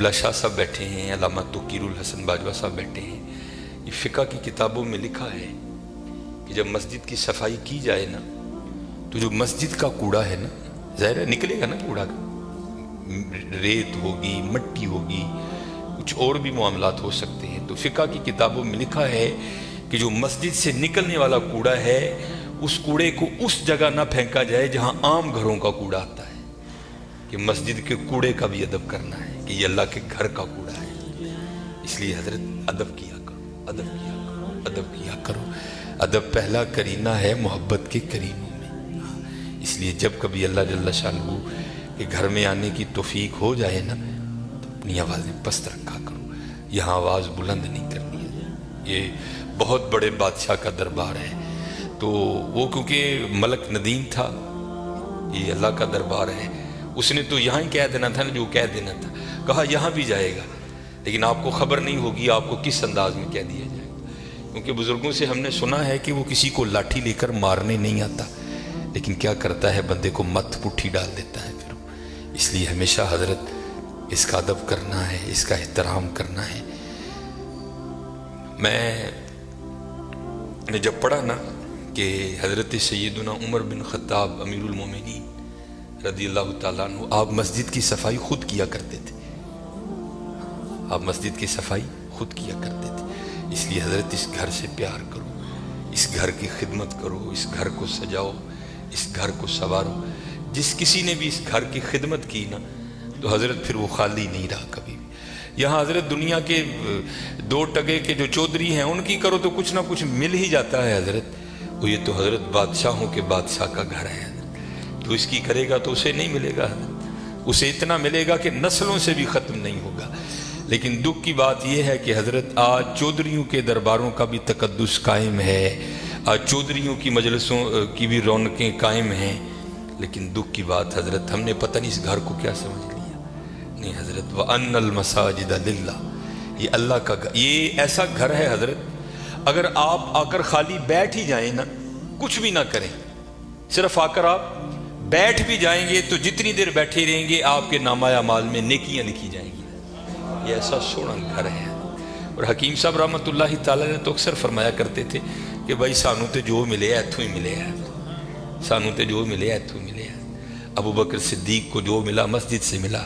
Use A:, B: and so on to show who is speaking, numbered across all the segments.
A: قبلہ شاہ صاحب بیٹھے ہیں، علامہ توقیر الحسن باجوہ صاحب بیٹھے ہیں. یہ فقہ کی کتابوں میں لکھا ہے کہ جب مسجد کی صفائی کی جائے نا تو جو مسجد کا کوڑا ہے نا، ظاہر ہے نکلے گا نا کوڑا کا، ریت ہوگی، مٹی ہوگی، کچھ اور بھی معاملات ہو سکتے ہیں. تو فقہ کی کتابوں میں لکھا ہے کہ جو مسجد سے نکلنے والا کوڑا ہے اس کوڑے کو اس جگہ نہ پھینکا جائے جہاں عام گھروں کا کوڑا آتا ہے، کہ مسجد کے کوڑے کا بھی ادب کرنا ہے کہ یہ اللہ کے گھر کا کوڑا ہے. اس لیے حضرت ادب کیا کرو، ادب کیا کرو، ادب کیا کرو. ادب پہلا کرینہ ہے محبت کے کرینوں میں. اس لیے جب کبھی اللہ جل شانہ کے گھر میں آنے کی توفیق ہو جائے نا تو اپنی آوازیں پست رکھا کرو، یہاں آواز بلند نہیں کرنی ہے. یہ بہت بڑے بادشاہ کا دربار ہے، تو وہ کیونکہ ملک ندیم تھا، یہ اللہ کا دربار ہے، اس نے تو یہاں ہی کہہ دینا تھا نا جو کہہ دینا تھا. کہا یہاں بھی جائے گا لیکن آپ کو خبر نہیں ہوگی آپ کو کس انداز میں کہہ دیا جائے گا. کیونکہ بزرگوں سے ہم نے سنا ہے کہ وہ کسی کو لاٹھی لے کر مارنے نہیں آتا، لیکن کیا کرتا ہے بندے کو مت پٹھی ڈال دیتا ہے. پھر اس لیے ہمیشہ حضرت اس کا ادب کرنا ہے، اس کا احترام کرنا ہے. میں نے جب پڑھا نا کہ حضرت سیدنا عمر بن خطاب امیر المومنین رضی اللہ تعالیٰ عنہ آپ مسجد کی صفائی خود کیا کرتے تھے، آپ مسجد کی صفائی خود کیا کرتے تھے. اس لیے حضرت اس گھر سے پیار کرو، اس گھر کی خدمت کرو، اس گھر کو سجاؤ، اس گھر کو سنوارو. جس کسی نے بھی اس گھر کی خدمت کی نا تو حضرت پھر وہ خالی نہیں رہا کبھی بھی. یہاں حضرت دنیا کے دو ٹگے کے جو چودھری ہیں ان کی کرو تو کچھ نہ کچھ مل ہی جاتا ہے حضرت. وہ یہ تو حضرت بادشاہوں کے بادشاہ کا گھر ہے حضرت، تو اس کی کرے گا تو اسے نہیں ملے گا حضرت، اسے اتنا ملے گا کہ نسلوں سے بھی ختم نہیں ہوگا. لیکن دکھ کی بات یہ ہے کہ حضرت آج چودھریوں کے درباروں کا بھی تقدس قائم ہے، آج چودھریوں کی مجلسوں کی بھی رونقیں قائم ہیں. لیکن دکھ کی بات حضرت ہم نے پتہ نہیں اس گھر کو کیا سمجھ لیا. نہیں حضرت وَأَنَّ الْمَسَاجِدَ لِلَّهِ، یہ اللہ کا گھر، یہ ایسا گھر ہے حضرت اگر آپ آ کر خالی بیٹھ ہی جائیں نا، کچھ بھی نہ کریں، صرف آ کر آپ بیٹھ بھی جائیں گے تو جتنی دیر بیٹھے رہیں گے آپ کے نامہ اعمال میں نیکیاں لکھی جائیں گی. یہ ایسا سونا گھر ہے. اور حکیم صاحب رحمۃ اللہ تعالیٰ نے تو اکثر فرمایا کرتے تھے کہ بھائی سانو تے جو ملے ایتھوں ہی ملے ہے، سانو تے جو ملے ایتھوں ملے ہے. ابو بکر صدیق کو جو ملا مسجد سے ملا،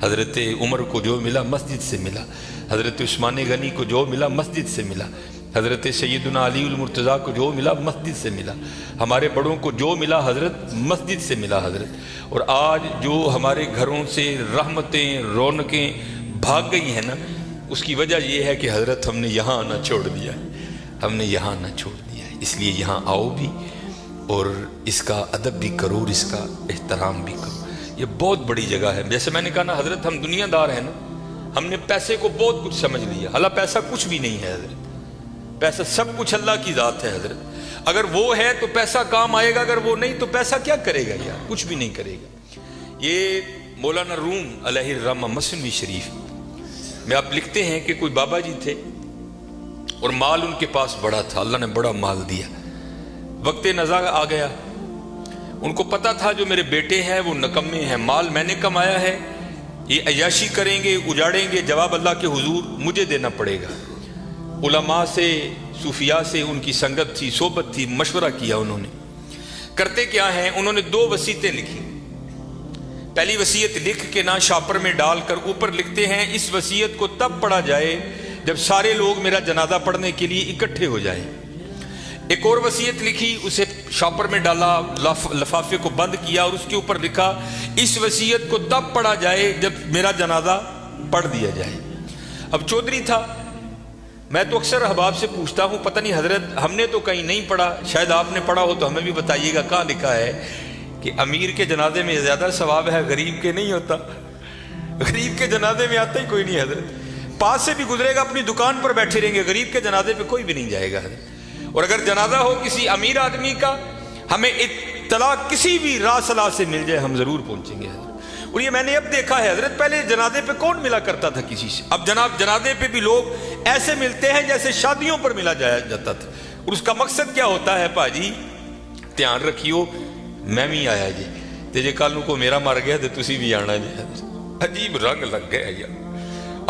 A: حضرت عمر کو جو ملا مسجد سے ملا، حضرت عثمان غنی کو جو ملا مسجد سے ملا، حضرت سیدنا علی المرتضیٰ کو جو ملا مسجد سے ملا، ہمارے بڑوں کو جو ملا حضرت مسجد سے ملا حضرت. اور آج جو ہمارے گھروں سے رحمتیں رونقیں بھاگ گئی ہیں نا، اس کی وجہ یہ ہے کہ حضرت ہم نے یہاں آنا چھوڑ دیا ہے، ہم نے یہاں آنا چھوڑ دیا ہے. اس لیے یہاں آؤ بھی اور اس کا ادب بھی کرو اور اس کا احترام بھی کرو. یہ بہت بڑی جگہ ہے. جیسے میں نے کہا نا حضرت ہم دنیا دار ہیں نا، ہم نے پیسے کو بہت کچھ سمجھ لیا، حالانکہ پیسہ کچھ بھی نہیں ہے حضرت. پیسہ سب کچھ اللہ کی ذات ہے حضرت. اگر وہ ہے تو پیسہ کام آئے گا، اگر وہ نہیں تو پیسہ کیا کرے گا یار، کچھ بھی نہیں کرے گا. یہ مولانا روم علیہ الرحمہ مثنوی شریف میں آپ لکھتے ہیں کہ کوئی بابا جی تھے اور مال ان کے پاس بڑا تھا، اللہ نے بڑا مال دیا. وقت نزاع آ گیا، ان کو پتا تھا جو میرے بیٹے ہیں وہ نکمے ہیں، مال میں نے کمایا ہے، یہ عیاشی کریں گے اجاڑیں گے، جواب اللہ کے حضور مجھے دینا پڑے گا. علماء سے صوفیاء سے ان کی سنگت تھی، صحبت تھی، مشورہ کیا. انہوں نے کرتے کیا ہیں، انہوں نے 2 وصیتیں لکھی. پہلی وصیت لکھ کے نا شاپر میں ڈال کر اوپر لکھتے ہیں اس وصیت کو تب پڑھا جائے جب سارے لوگ میرا جنازہ پڑھنے کے لیے اکٹھے ہو جائیں. ایک اور وصیت لکھی، اسے شاپر میں ڈالا، لفافے کو بند کیا اور اس کے اوپر لکھا اس وصیت کو تب پڑھا جائے جب میرا جنازہ پڑھ دیا جائے. اب چودھری تھا، میں تو اکثر احباب سے پوچھتا ہوں پتہ نہیں حضرت ہم نے تو کہیں نہیں پڑھا، شاید آپ نے پڑھا ہو تو ہمیں بھی بتائیے گا. کہاں لکھا ہے کہ امیر کے جنازے میں زیادہ ثواب ہے، غریب کے نہیں ہوتا. غریب کے جنازے میں آتا ہی کوئی نہیں حضرت. پاس سے بھی گزرے گا اپنی دکان پر بیٹھے رہیں گے، غریب کے جنازے پہ کوئی بھی نہیں جائے گا حضرت. اور اگر جنازہ ہو کسی امیر آدمی کا، ہمیں اطلاع کسی بھی راہ صلاح سے مل جائے ہم ضرور پہنچیں گے حضرت. اور یہ میں نے اب دیکھا ہے حضرت، پہلے جنازے پہ کون ملا کرتا تھا کسی سے، اب جناب جنازے پہ بھی لوگ ایسے ملتے ہیں جیسے شادیوں پر ملا جاتا تھا. اور اس کا مقصد کیا ہوتا ہے، پاجی دھیان رکھیو میں بھی آیا جی تے جے کل کو میرا مر گیا تو تسی بھی آنا جی. عجیب رنگ لگ گیا یار.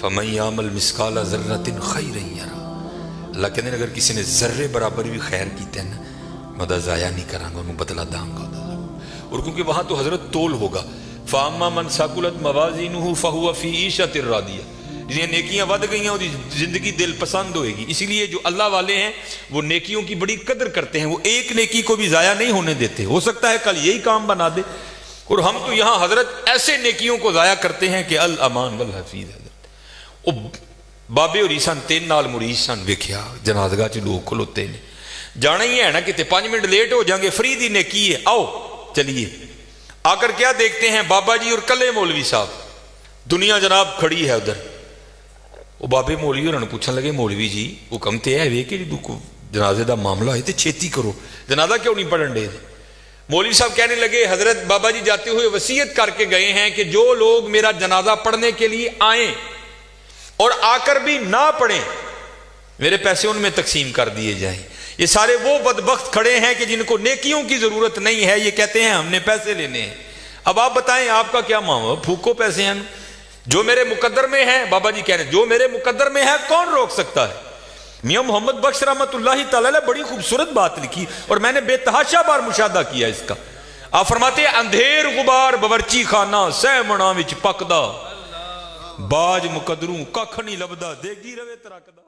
A: فَمَن يَعْمَلْ مِثْقَالَ ذَرَّةٍ خَيْرًا يَرَهُ. اللہ کہتے ہیں اگر کسی نے ذرے برابر بھی خیر کیتے ہیں نا میں ضائع نہیں کراں گا، انہوں بدلہ داں گا. اور کیونکہ وہاں تو حضرت تول ہوگا. فَأَمَّا مَنْ ثَقُلَتْ مَوَازِينُهُ فَهُوَ فِي عِيشَةٍ رَاضِيَةٍ. جنہیں نیکیاں ود گئی ہیں وہ زندگی دل پسند ہوئے گی. اسی لیے جو اللہ والے ہیں وہ نیکیوں کی بڑی قدر کرتے ہیں، وہ ایک نیکی کو بھی ضائع نہیں ہونے دیتے. ہو سکتا ہے کل یہی کام بنا دے. اور ہم تو یہاں حضرت ایسے نیکیوں کو ضائع کرتے ہیں کہ الامان والحفیظ. حضرت بابے اور عیسان 3 نال مریض سن ویکھیا جنازگاہ چ لوگ کھلوتے نے. جانا ہی ہے نا کہ 5 منٹ لیٹ ہو جائیں گے، فری دی نیکی ہے، آؤ چلیے. آ کر کیا دیکھتے ہیں بابا جی اور کلے مولوی صاحب، دنیا جناب کھڑی ہے ادھر. وہ بابے مولوی انہوں نے پوچھنے لگے مولوی جی حکم تے ہے کہ جنازے دا معاملہ ہے تے چھیتی کرو، جنازہ کیوں نہیں پڑھن دے. مولوی صاحب کہنے لگے حضرت بابا جی جاتے ہوئے وصیت کر کے گئے ہیں کہ جو لوگ میرا جنازہ پڑھنے کے لیے آئیں اور آ کر بھی نہ پڑھیں میرے پیسے ان میں تقسیم کر دیے جائیں. یہ سارے وہ بدبخت کھڑے ہیں کہ جن کو نیکیوں کی ضرورت نہیں ہے، یہ کہتے ہیں ہم نے پیسے لینے ہیں. اب آپ بتائیں آپ کا کیا معاملہ؟ پھوکو پیسے ہیں جو میرے مقدر میں ہیں. بابا جی کہہ رہے ہیں جو میرے مقدر میں ہے کون روک سکتا ہے. میاں محمد بخش رحمت اللہ تعالی نے بڑی خوبصورت بات لکھی اور میں نے بے تحاشا بار مشاہدہ کیا اس کا. آپ فرماتے ہیں اندھیر غبار باورچی خانہ سہ منا وچ پکدا، باج مقدروں ککھ نہیں لبدا، دیگی روے ترکدا.